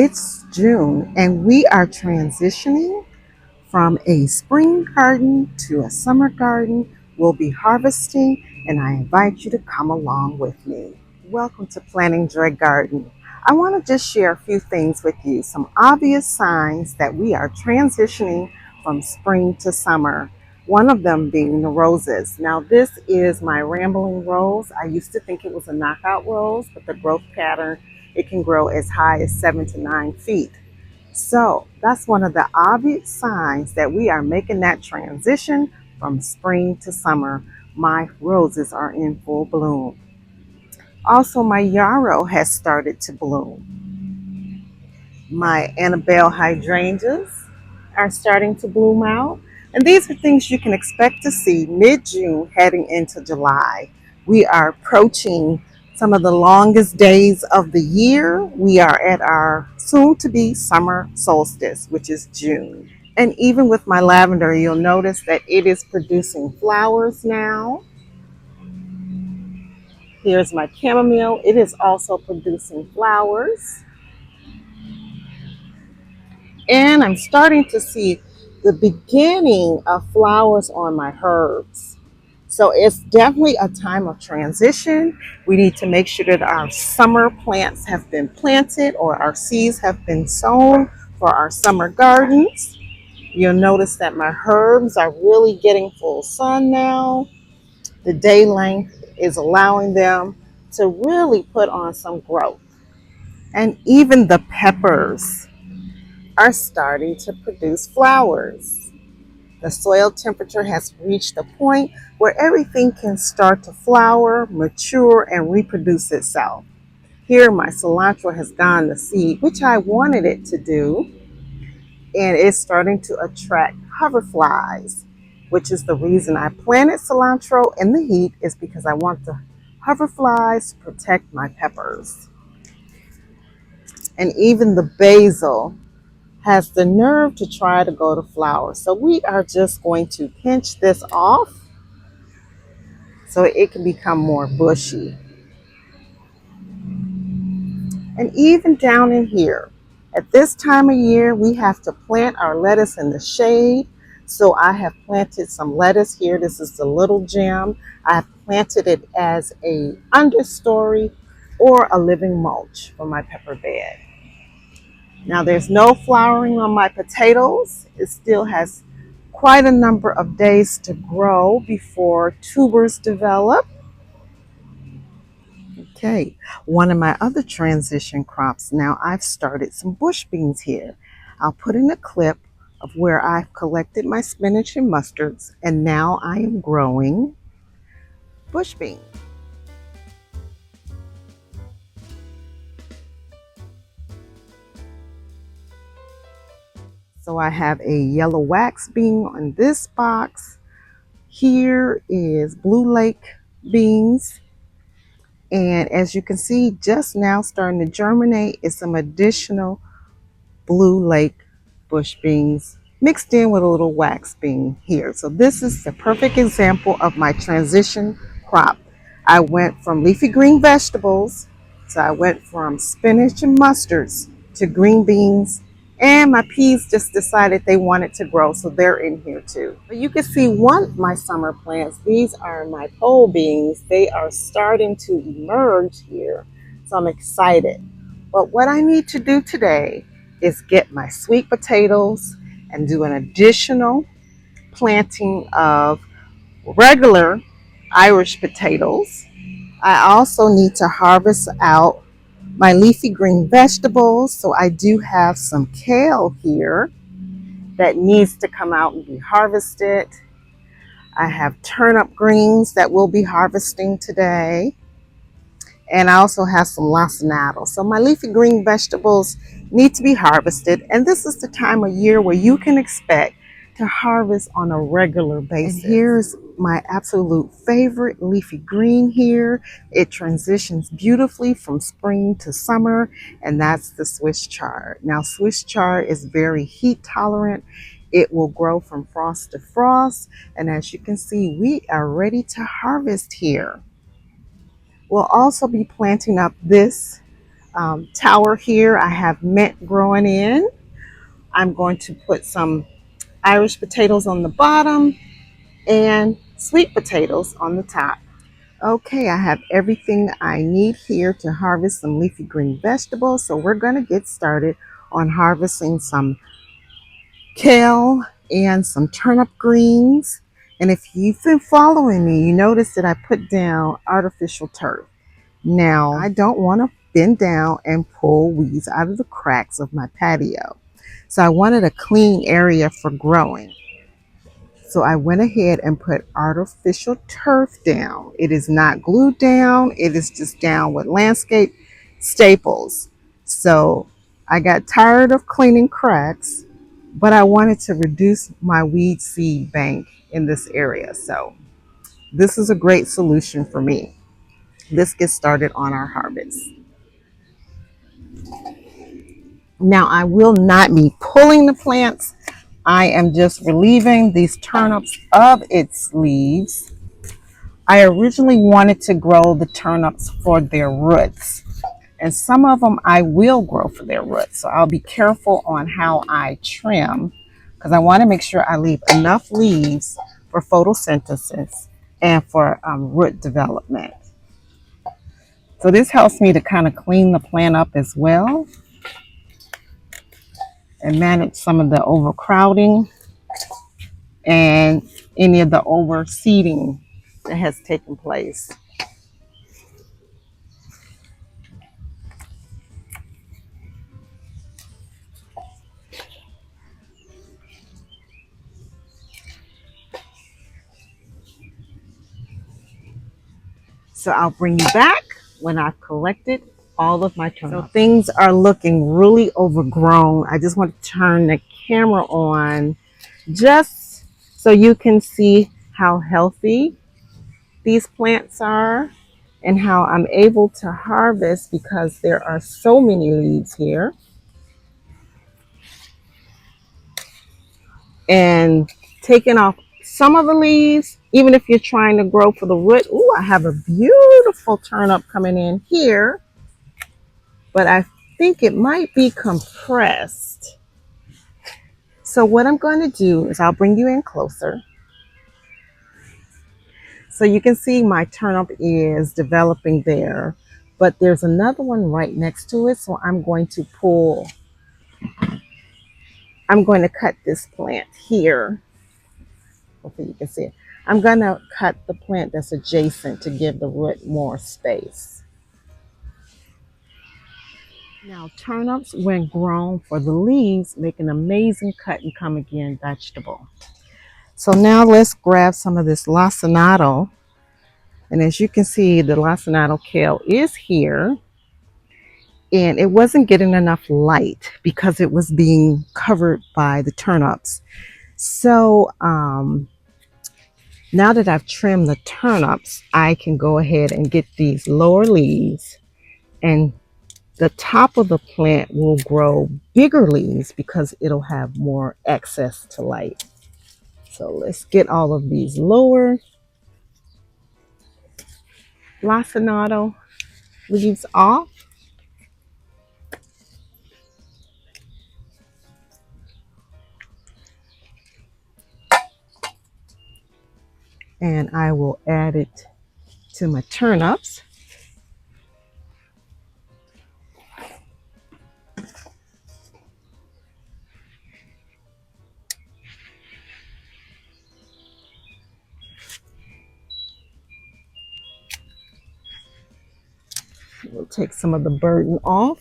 It's June and we are transitioning from a spring garden to a summer garden. We'll be harvesting and I invite you to come along with me. Welcome to Planting Joy Garden. I want to just share a few things with you, some obvious signs that we are transitioning from spring to summer. One of them being the roses. Now this is my rambling rose. I used to think it was a knockout rose, but the growth pattern, it can grow as high as 7 to 9 feet. So that's one of the obvious signs that we are making that transition from spring to summer. My roses are in full bloom. Also, my yarrow has started to bloom. My Annabelle hydrangeas are starting to bloom out. And these are things you can expect to see mid-June heading into July. We are approaching some of the longest days of the year. We are at our soon-to-be summer solstice, which is June. And even with my lavender, you'll notice that it is producing flowers now. Here's my chamomile. It is also producing flowers. And I'm starting to see the beginning of flowers on my herbs. So it's definitely a time of transition. We need to make sure that our summer plants have been planted or our seeds have been sown for our summer gardens. You'll notice that my herbs are really getting full sun now. The day length is allowing them to really put on some growth. And even the peppers are starting to produce flowers. The soil temperature has reached a point where everything can start to flower, mature, and reproduce itself. Here, my cilantro has gone to seed, which I wanted it to do, and it's starting to attract hoverflies, which is the reason I planted cilantro in the heat, is because I want the hoverflies to protect my peppers. And even the basil has the nerve to try to go to flower. So we are just going to pinch this off so it can become more bushy. And even down in here, at this time of year, we have to plant our lettuce in the shade. So I have planted some lettuce here. This is the little gem. I have planted it as a understory or a living mulch for my pepper bed. Now there's no flowering on my potatoes. It still has quite a number of days to grow before tubers develop. Okay, one of my other transition crops, now I've started some bush beans here. I'll put in a clip of where I've collected my spinach and mustards, and now I am growing bush beans. So I have a yellow wax bean on this box. Here is Blue Lake beans. And as you can see, just now starting to germinate is some additional Blue Lake bush beans mixed in with a little wax bean here. So this is the perfect example of my transition crop. I went from leafy green vegetables, so I went from spinach and mustards to green beans, and my peas just decided they wanted to grow, so they're in here too. But you can see one of my summer plants. These are my pole beans. They are starting to emerge here, so I'm excited. But what I need to do today is get my sweet potatoes and do an additional planting of regular Irish potatoes. I also need to harvest out my leafy green vegetables. So I do have some kale here that needs to come out and be harvested. I have turnip greens that we'll be harvesting today. And I also have some lacinato. So my leafy green vegetables need to be harvested. And this is the time of year where you can expect to harvest on a regular basis. And here's my absolute favorite leafy green here. It transitions beautifully from spring to summer, and that's the Swiss chard. Now, Swiss chard is very heat tolerant. It will grow from frost to frost. And as you can see, we are ready to harvest here. We'll also be planting up this tower here, I have mint growing in. I'm going to put some Irish potatoes on the bottom and sweet potatoes on the top. Okay, I have everything I need here to harvest some leafy green vegetables. So we're going to get started on harvesting some kale and some turnip greens. And if you've been following me, you notice that I put down artificial turf. Now, I don't want to bend down and pull weeds out of the cracks of my patio. So I wanted a clean area for growing. So I went ahead and put artificial turf down. It is not glued down. It is just down with landscape staples. So I got tired of cleaning cracks, but I wanted to reduce my weed seed bank in this area. So this is a great solution for me. Let's get started on our harvest. Now I will not be pulling the plants. I am just relieving these turnips of its leaves. I originally wanted to grow the turnips for their roots, and some of them I will grow for their roots. So I'll be careful on how I trim because I want to make sure I leave enough leaves for photosynthesis and for root development. So this helps me to kind of clean the plant up as well and manage some of the overcrowding and any of the overseeding that has taken place. So I'll bring you back when I've collected all of my turnips. So things are looking really overgrown. I just want to turn the camera on just so you can see how healthy these plants are and how I'm able to harvest because there are so many leaves here. And taking off some of the leaves, even if you're trying to grow for the root. Ooh, I have a beautiful turnip coming in here, but I think it might be compressed. So what I'm going to do is I'll bring you in closer. So you can see my turnip is developing there, but there's another one right next to it. So I'm going to cut this plant here. Hopefully you can see it. I'm going to cut the plant that's adjacent to give the root more space. Now turnips, when grown for the leaves, make an amazing cut and come again vegetable. So now let's grab some of this lacinato. And as you can see, the lacinato kale is here. And it wasn't getting enough light because it was being covered by the turnips. So now that I've trimmed the turnips, I can go ahead and get these lower leaves, and the top of the plant will grow bigger leaves because it'll have more access to light. So let's get all of these lower lacinato leaves off. And I will add it to my turnips. We'll take some of the burden off.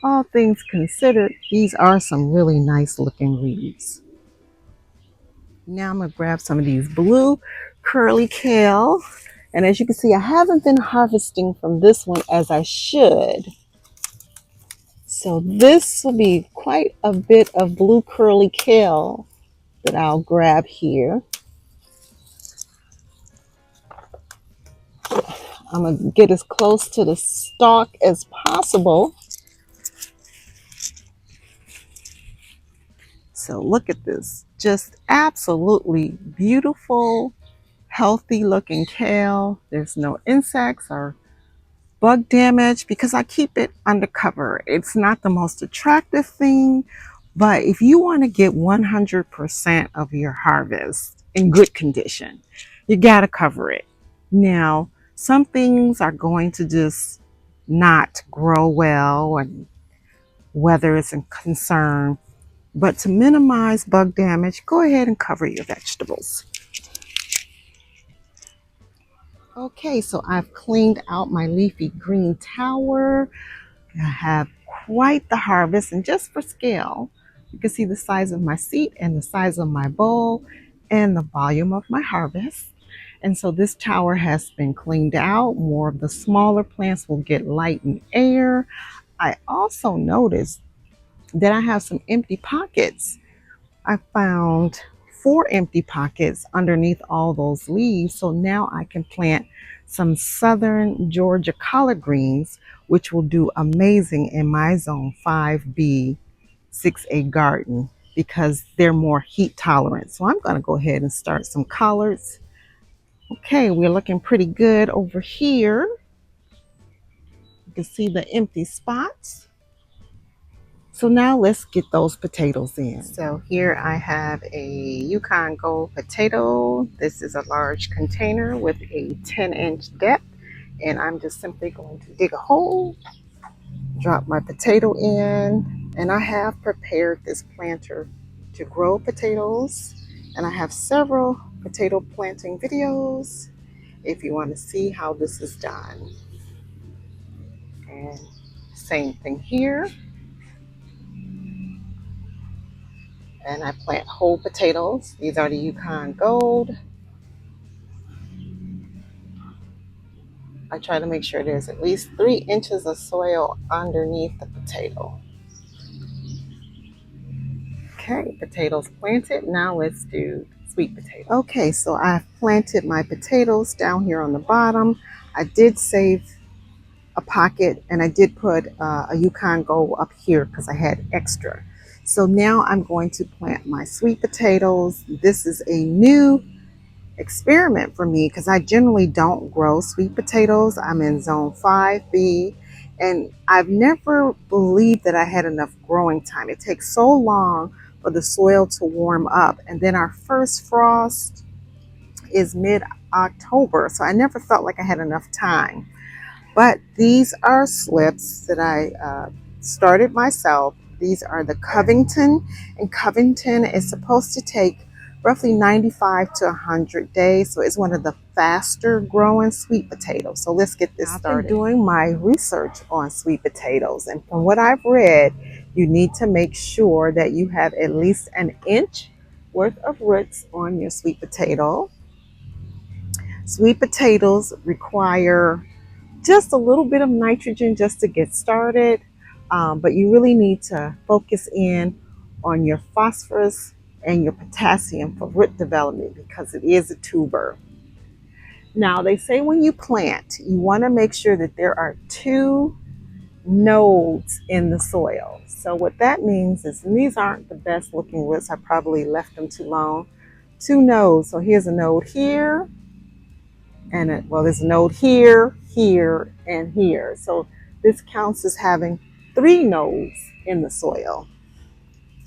All things considered, these are some really nice looking leaves. Now I'm going to grab some of these blue curly kale. And as you can see, I haven't been harvesting from this one as I should. So this will be quite a bit of blue curly kale that I'll grab here. I'm going to get as close to the stalk as possible. So look at this, just absolutely beautiful, healthy looking kale. There's no insects or bug damage because I keep it undercover. It's not the most attractive thing, but if you want to get 100% of your harvest in good condition, you got to cover it. Now, some things are going to just not grow well, and weather is a concern. But to minimize bug damage, go ahead and cover your vegetables. Okay, so I've cleaned out my leafy green tower. I have quite the harvest, and just for scale, you can see the size of my seat and the size of my bowl and the volume of my harvest. And so this tower has been cleaned out. More of the smaller plants will get light and air. I also noticed that I have some empty pockets. I found 4 empty pockets underneath all those leaves. So now I can plant some southern Georgia collard greens, which will do amazing in my zone 5B 6A garden because they're more heat tolerant. So I'm going to go ahead and start some collards. Okay, we're looking pretty good over here. You can see the empty spots. So now let's get those potatoes in. So here I have a Yukon Gold potato. This is a large container with a 10-inch depth. And I'm just simply going to dig a hole, drop my potato in, and I have prepared this planter to grow potatoes. And I have several potato planting videos if you want to see how this is done. And same thing here. And I plant whole potatoes. These are the Yukon Gold. I try to make sure there's at least 3 inches of soil underneath the potato. Okay, potatoes planted. Now let's do sweet potato. Okay, so I've planted my potatoes down here on the bottom. I did save a pocket, and I did put a Yukon Gold up here because I had extra. So now I'm going to plant my sweet potatoes. This is a new experiment for me because I generally don't grow sweet potatoes. I'm in zone 5B, and I've never believed that I had enough growing time. It takes so long for the soil to warm up, and then our first frost is mid-October, so I never felt like I had enough time. But these are slips that I started myself. These are the Covington, and Covington is supposed to take roughly 95 to 100 days. So it's one of the faster growing sweet potatoes. So let's get this started. I've been doing my research on sweet potatoes, and from what I've read, you need to make sure that you have at least an inch worth of roots on your sweet potato. Sweet potatoes require just a little bit of nitrogen just to get started, but you really need to focus in on your phosphorus and your potassium for root development because it is a tuber. Now they say when you plant, you want to make sure that there are 2 nodes in the soil. So what that means is, and these aren't the best looking roots, I probably left them too long, 2 nodes. So here's a node here, and there's a node here, here, and here. So this counts as having 3 nodes in the soil.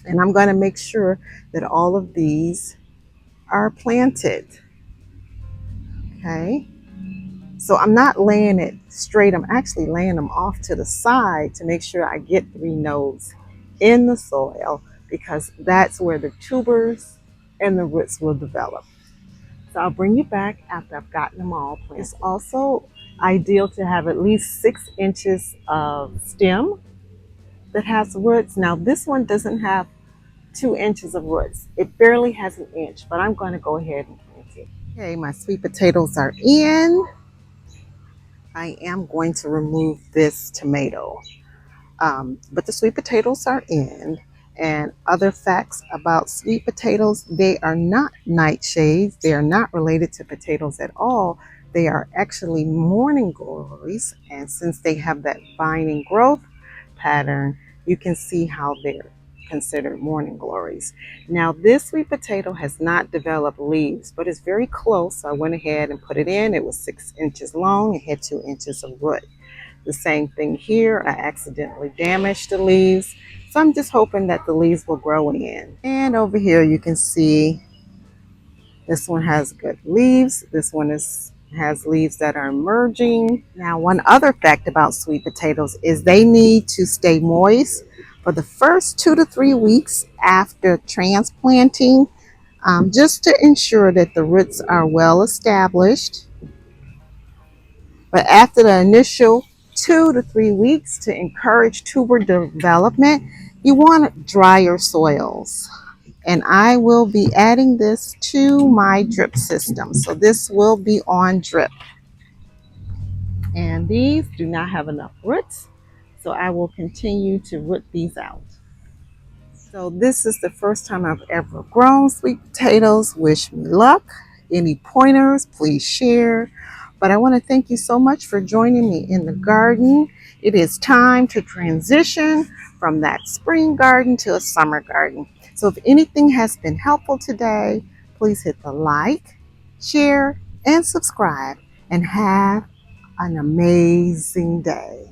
And I'm going to make sure that all of these are planted. Okay. So I'm not laying it straight. I'm actually laying them off to the side to make sure I get 3 nodes in the soil, because that's where the tubers and the roots will develop. So I'll bring you back after I've gotten them all planted. It's also ideal to have at least 6 inches of stem that has roots. Now this one doesn't have 2 inches of roots. It barely has an inch, but I'm going to go ahead and plant it. Okay, my sweet potatoes are in. I am going to remove this tomato, but the sweet potatoes are in. And other facts about sweet potatoes: they are not nightshades. They are not related to potatoes at all. They are actually morning glories. And since they have that vining growth pattern, you can see how they're considered morning glories. Now, this sweet potato has not developed leaves, but it's very close. So I went ahead and put it in. It was 6 inches long. It had 2 inches of root. The same thing here. I accidentally damaged the leaves. So I'm just hoping that the leaves will grow in. And over here you can see this one has good leaves. This one has leaves that are emerging. Now, one other fact about sweet potatoes is they need to stay moist for the first 2 to 3 weeks after transplanting, just to ensure that the roots are well established. But after the initial 2 to 3 weeks, to encourage tuber development, you want drier soils. And I will be adding this to my drip system. So this will be on drip. And these do not have enough roots, so I will continue to root these out. So this is the first time I've ever grown sweet potatoes. Wish me luck. Any pointers, please share. But I want to thank you so much for joining me in the garden. It is time to transition from that spring garden to a summer garden. So if anything has been helpful today, please hit the like, share, and subscribe, and have an amazing day.